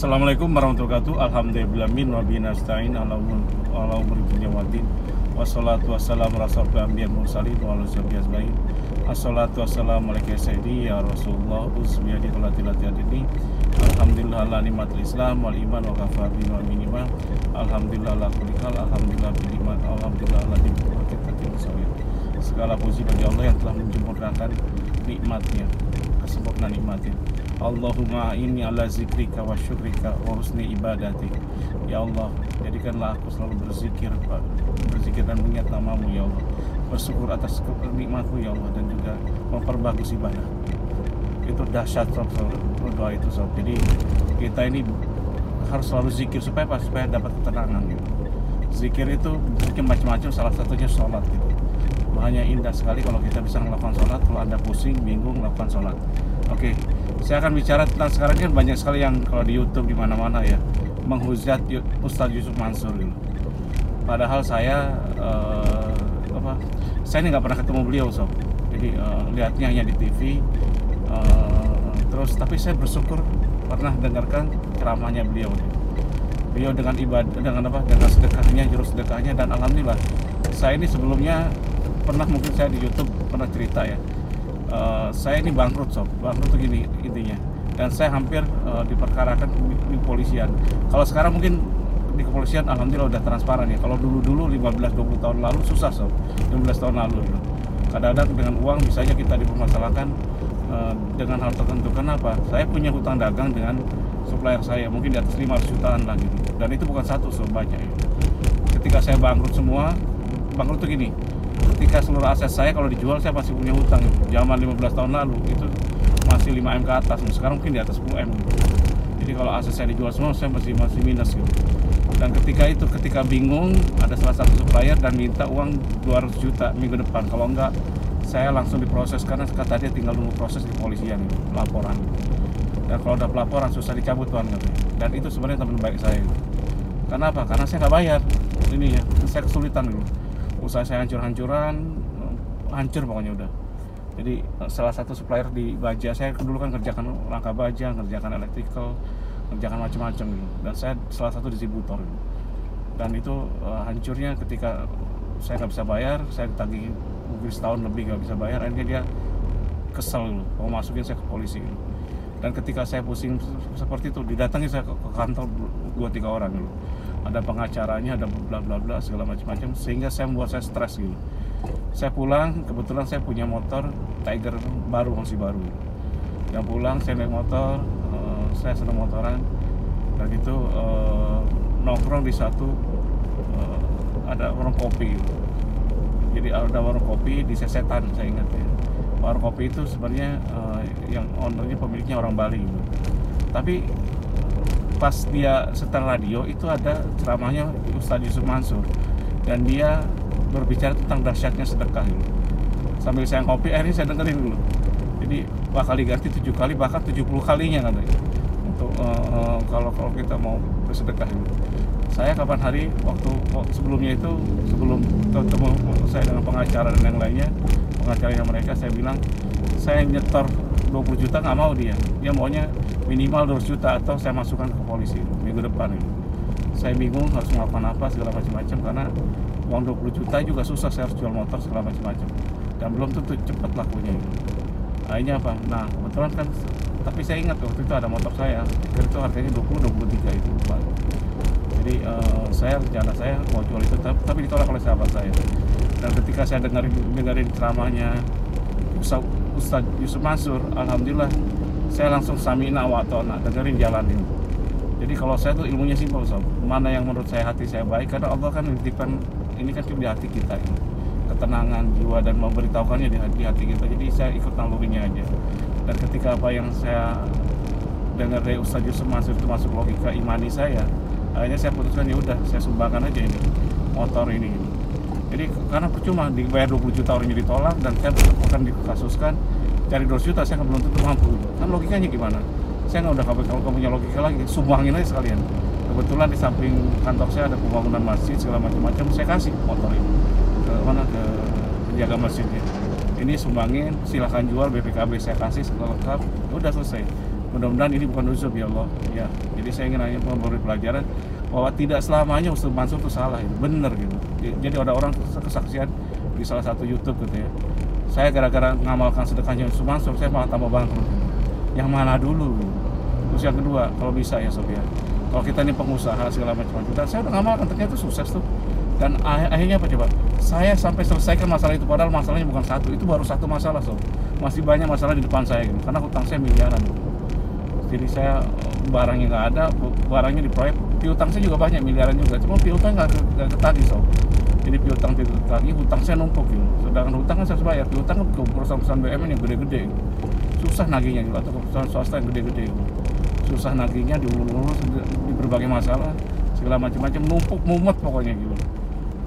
Assalamualaikum warahmatullahi wabarakatuh. Alhamdulillahi wa bihi nasta'in ala umuri dunya waddin. Wassalatu wassalamu ala asyrofil anbiya'i wal mursalin wa ala sahbihi ajmain. Assalatu wassalamu alaika sayyidi ya Rasulullah usbiyadi qalatilati adini. Alhamdulillah ala nikmatil Islam wal iman wa kafa bi ni'mah. Alhamdulillah ala kulli hal, alhamdulillah bil iman, alhamdulillah ala nikmatil sawir. Segala puji bagi Allah yang telah menyempurnakan nikmatnya, kesempurnaan nikmatnya. Allahumma inni ala zikrika wa syukrika wa husni ibadati. Ya Allah, jadikanlah aku selalu berzikir dan mengingat namamu ya Allah, bersyukur atas nikmatmu ya Allah, dan juga memperbagus ibadah. Itu dahsyat sob, doa itu sob. Jadi kita ini harus selalu zikir supaya dapat ketenangan gitu. Zikir itu zikir macam-macam, salah satunya sholat gitu. Hanya indah sekali kalau kita bisa melakukan sholat. Kalau Anda pusing, bingung, melakukan sholat. Oke, saya akan bicara tentang sekarang kan banyak sekali yang kalau di YouTube di mana-mana ya menghujat Ustadz Yusuf Mansur gitu. Padahal saya saya ini nggak pernah ketemu beliau sob. Jadi lihatnya hanya di TV. Terus tapi saya bersyukur pernah dengarkan ceramahnya beliau. Beliau dengan ibadah, dengan sedekahnya, jurus sedekahnya, dan alhamdulillah saya ini sebelumnya pernah, mungkin saya di YouTube pernah cerita ya. Saya ini bangkrut sob, bangkrut tuh gini intinya, dan saya hampir diperkarakan di kepolisian. Kalau sekarang mungkin di kepolisian alhamdulillah udah transparan ya. Kalau dulu 15-20 tahun lalu susah sob, 15 tahun lalu gitu. Kadang-kadang dengan uang bisa aja kita dipermasalahkan dengan hal tertentu. Kenapa? Saya punya hutang dagang dengan supplier saya, mungkin di atas 500 jutaan lah gitu, dan itu bukan satu sob, banyak ya. Ketika saya bangkrut semua, bangkrut tuh gini, ketika seluruh aset saya kalau dijual saya masih punya hutang gitu. Zaman 15 tahun lalu itu masih 5M ke atas, sekarang mungkin di atas 10M gitu. Jadi kalau aset saya dijual semua saya masih minus gitu. Dan ketika bingung, ada salah satu supplier dan minta uang 200 juta minggu depan, kalau enggak saya langsung diproses, karena kata dia tinggal nunggu proses di kepolisian gitu, laporan. Dan kalau udah pelaporan susah dicabut tuan katanya. Dan itu sebenarnya teman baik saya gitu. Kenapa? Karena saya nggak bayar ini ya, saya kesulitan gitu. Usaha saya hancur pokoknya udah. Jadi salah satu supplier di baja, saya dulu kan kerjakan rangka baja, kerjakan electrical, kerjakan macam-macam gitu. Dan saya salah satu distributor gitu. Dan itu hancurnya ketika saya nggak bisa bayar, saya ditagih mungkin setahun lebih nggak bisa bayar, akhirnya dia kesel gitu, mau masukin saya ke polisi gitu. Dan ketika saya pusing seperti itu, didatangi saya ke kantor 2-3 orang gitu. Ada pengacaranya, ada bla bla bla segala macam-macam, sehingga saya membuat saya stres gitu. Saya pulang, kebetulan saya punya motor Tiger baru, masih baru. Yang pulang saya naik motor, saya senang motoran, dan itu nongkrong di satu ada warung kopi gitu. Jadi ada warung kopi di Sesetan, saya ingat ya. Warung kopi itu sebenarnya yang ownernya, pemiliknya orang Bali gitu. Tapi pas dia setel radio itu ada ceramahnya Ustadz Yusuf Mansur, dan dia berbicara tentang dahsyatnya sedekah gitu. Sambil saya ngopi, akhirnya saya dengerin dulu. Jadi bakal diganti 7 kali, bahkan 70 kalinya katanya untuk kalau kita mau bersedekah gitu. Saya kapan hari waktu sebelumnya itu, sebelum ketemu saya dengan pengacara dan yang lainnya, pengacaranya mereka, saya bilang saya nyetor 20 juta nggak mau dia maunya minimal 200 juta atau saya masukkan ke polisi minggu depan gitu. Saya bingung harus melakukan apa segala macam-macam, karena uang 20 juta juga susah, saya harus jual motor segala macam-macam, dan belum tentu cepat lakunya gitu. Akhirnya apa? Nah kebetulan kan, tapi saya ingat waktu itu ada motor saya, itu harganya 20-23 itu lupa. Jadi rencana saya mau jual itu, tapi ditolak oleh sahabat saya. Dan ketika saya dengerin ceramahnya Ustadz Yusuf Mansur, alhamdulillah saya langsung sami'na wa ata'na, dengerin, jalanin. Jadi kalau saya tuh ilmunya simpel sob, mana yang menurut saya hati saya baik, karena Allah kan menitipkan ini kan di hati kita gitu. Ketenangan jiwa dan memberitahukannya di hati kita. Jadi saya ikut nalurinya aja. Dan ketika apa yang saya dengar dari Ustadz Yusuf Mansur itu masuk logika imani saya, akhirnya saya putuskan ya udah, saya sumbangkan aja ini motor ini gitu. Jadi karena percuma dibayar 20 juta orangnya ditolak, dan saya akan dikasuskan cari 200 juta, saya belum tentu mampu. Kan logikanya gimana? Saya nggak udah, kalau kamu punya logika lagi, sumbangin aja sekalian. Kebetulan di samping kantor saya ada pembangunan masjid segala macam-macam, saya kasih motor ini ke penjaga masjidnya. Ini sumbangin, silahkan jual, BPKB saya kasih segala lengkap, udah selesai. Mudah-mudahan ini bukan uzur ya Allah ya. Jadi saya ingin hanya memberi pelajaran bahwa tidak selamanya Ustaz Mansur itu salah, itu benar gitu. Jadi ada orang kesaksian di salah satu YouTube gitu ya, saya gara-gara ngamalkan sedekahnya Ustaz Mansur saya malah tambah bangkrut gitu. Yang mana dulu gitu. Terus yang kedua, kalau bisa ya Sob ya, kalau kita ini pengusaha segala macam, saya udah ngamalkan ternyata itu sukses tuh. Dan akhirnya apa coba, saya sampai selesaikan masalah itu, padahal masalahnya bukan satu, itu baru satu masalah Sob, masih banyak masalah di depan saya gitu. Karena hutang saya miliaran gitu. Jadi saya barangnya nggak ada, barangnya di proyek, piutang saya juga banyak miliaran juga, cuma piutang nggak ketagih Sob. Jadi piutang lagi, hutang saya numpuk gitu. Sedangkan hutang kan saya harus bayar, piutang kan ke perusahaan-perusahaan BUMN yang gede-gede gitu. Susah nagihnya gitu, atau ke perusahaan swasta yang gede-gede gitu. Susah nagihnya, diulur-ulur di berbagai masalah segala macam-macam, numpuk mumet pokoknya gitu.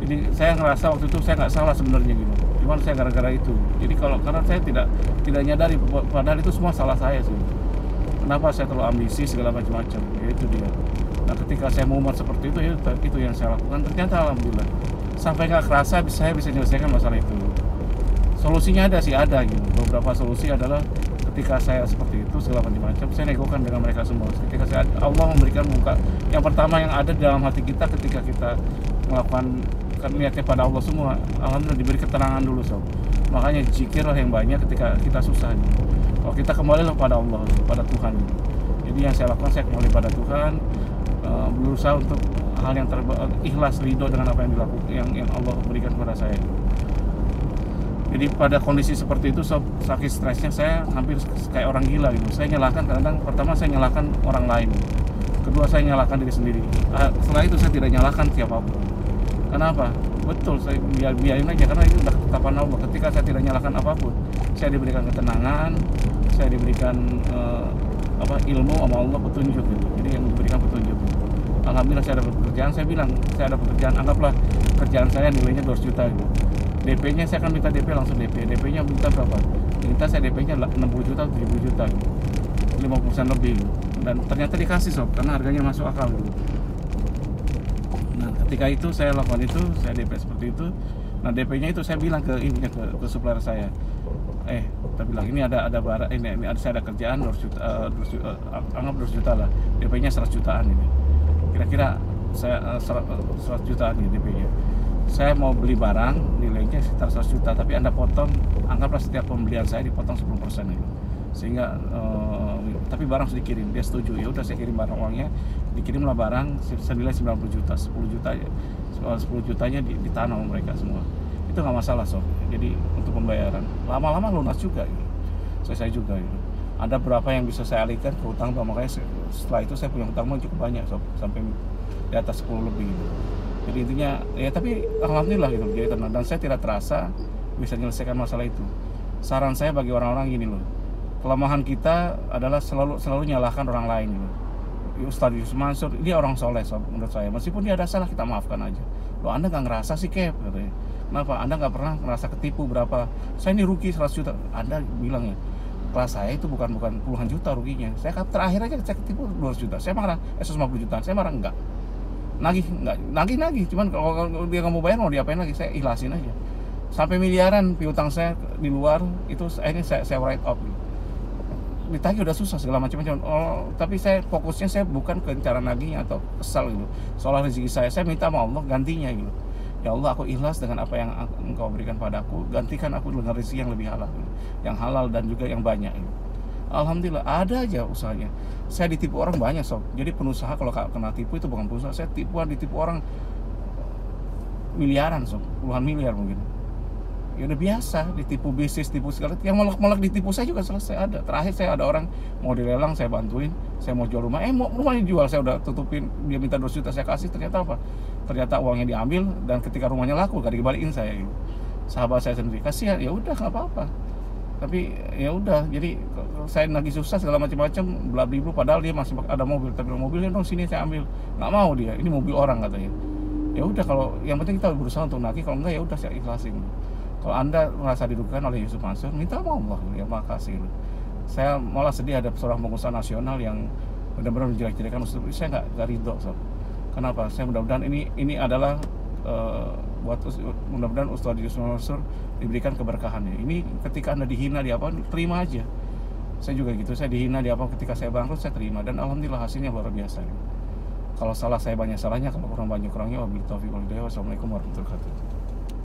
Jadi saya ngerasa waktu itu saya nggak salah sebenarnya gitu, cuman saya gara-gara itu. Jadi karena saya tidak nyadari padahal itu semua salah saya sih. Kenapa saya terlalu ambisi segala macam-macam, ya itu dia. Nah ketika saya mumet seperti itu, itu yang saya lakukan. Ternyata alhamdulillah sampai nggak kerasa saya bisa menyelesaikan masalah itu. Solusinya ada sih, ada gitu. Beberapa solusi adalah ketika saya seperti itu segala macam-macam, saya negokan dengan mereka semua. Ketika Allah memberikan muka, yang pertama yang ada di dalam hati kita ketika kita melakukan niatnya pada Allah semua, alhamdulillah diberi ketenangan dulu Sob. Makanya zikirlah yang banyak ketika kita susah gitu. Kalau kita kembali pada Allah, pada Tuhan gitu. Jadi yang saya lakukan, saya kembali pada Tuhan, berusaha untuk hal yang ikhlas, ridho dengan apa yang dilakukan, yang Allah berikan kepada saya. Jadi pada kondisi seperti itu Sob, sakit stresnya saya hampir kayak orang gila gitu. Saya nyalahkan, kadang pertama saya nyalahkan orang lain, kedua saya nyalahkan diri sendiri. Setelah itu saya tidak nyalahkan siapapun. Kenapa? Betul, saya biarin aja karena itu udah ketetapan Allah. Ketika saya tidak nyalahkan apapun, saya diberikan ketenangan, saya diberikan ilmu sama Allah, petunjuk gitu. Jadi yang diberikan petunjuk gitu. Alhamdulillah saya dapat pekerjaan, saya bilang saya ada pekerjaan, anggaplah kerjaan saya nilainya 200 juta gitu. DP-nya saya akan minta DP langsung DP-nya minta berapa? Minta saya DP-nya 60 juta atau 70 juta gitu. 50% lebih gitu. Dan ternyata dikasih Sob, karena harganya masuk akal gitu. Nah ketika itu saya lakukan itu, saya DP seperti itu. Nah DP-nya itu saya bilang ke supplier saya, kita bilang ini ada barang, ini saya ada kerjaan 200 juta, anggap 200 juta lah, DP-nya 100 jutaan ini. Kira-kira saya 100 jutaan ini DP-nya. Saya mau beli barang nilainya sekitar 100 juta, tapi Anda potong, anggaplah setiap pembelian saya dipotong 10% gitu. Sehingga tapi barang sudah dikirim, dia setuju, ya udah saya kirim barang, uangnya dikirimlah barang senilai 90 juta, 10 juta ya, 10 jutanya ditanam mereka semua. Itu nggak masalah Sob. Jadi untuk pembayaran lama-lama lunas juga gitu. Selesai juga gitu. Ada berapa yang bisa saya alihkan ke hutang, makanya setelah itu saya punya hutang cukup banyak Sob, sampai di atas 10 lebih gitu. Jadi intinya ya, tapi alhamdulillah gitu, jadi tenang, dan saya tidak terasa bisa menyelesaikan masalah itu. Saran saya bagi orang-orang gini loh, kelemahan kita adalah selalu nyalahkan orang lain gitu. Ustaz Yusuf Mansur, dia orang soleh Sob, menurut saya, meskipun dia ada salah kita maafkan aja. Loh Anda nggak ngerasa sih Kep, katanya. Kenapa? Anda nggak pernah ngerasa ketipu berapa? Saya ini rugi 100 juta. Anda bilang ya, kelas saya itu bukan puluhan juta ruginya. Saya terakhir aja saya ketipu 200 juta. Saya marah, 150 juta. Saya marah enggak. Nagih, cuman kalau dia nggak mau bayar mau diapain lagi, saya ikhlasin aja. Sampai miliaran piutang saya di luar itu akhirnya saya write off gitu. Ditagih udah susah segala macam-macam. Tapi saya fokusnya saya bukan ke cara nagihnya atau kesal gitu. Soal rezeki saya minta sama Allah gantinya gitu. Ya Allah, aku ikhlas dengan apa yang Engkau berikan padaku, gantikan aku dengan rezeki yang lebih halal gitu. Yang halal dan juga yang banyak gitu. Alhamdulillah ada aja usahanya. Saya ditipu orang banyak Sob. Jadi pengusaha kalau kena tipu itu bukan pengusaha, saya ditipu orang miliaran Sob, puluhan miliar mungkin. Ya udah biasa, ditipu bisnis, tipu segala. Yang malah ditipu saya juga selesai ada. Terakhir saya ada orang mau dilelang, saya bantuin. Saya mau jual rumah, rumahnya dijual, saya udah tutupin. Dia minta 2 juta, saya kasih. Ternyata apa? Ternyata uangnya diambil, dan ketika rumahnya laku gak dikembaliin saya gitu. Sahabat saya sendiri, kasihan, ya udah nggak apa-apa. Tapi ya udah, jadi saya lagi susah segala macam-macam, bla-bla, padahal dia masih ada mobil, tapi mobilnya dong sini saya ambil. Nggak mau dia, ini mobil orang katanya. Ya udah, kalau yang penting kita berusaha untuk nagih, kalau enggak ya udah saya ikhlasin. Kalau Anda merasa dirugikan oleh Yusuf Mansur, minta sama Allah, ya makasih. Saya malah sedih ada seorang pengusaha nasional yang benar-benar menjelek-jelekan Ustaz. Saya nggak ridho Sob. Kenapa? Saya mudah-mudahan ini adalah mudah-mudahan Ustaz Yusuf Mansur diberikan keberkahannya. Ini ketika Anda dihina, terima aja. Saya juga gitu, saya dihina di apa ketika saya bangkrut saya terima dan alhamdulillah hasilnya luar biasa gitu. Kalau salah saya banyak salahnya, kalau kurang banyak kurangnya. Wabillahi taufiq wal hidayah. Wassalamualaikum warahmatullahi wabarakatuh.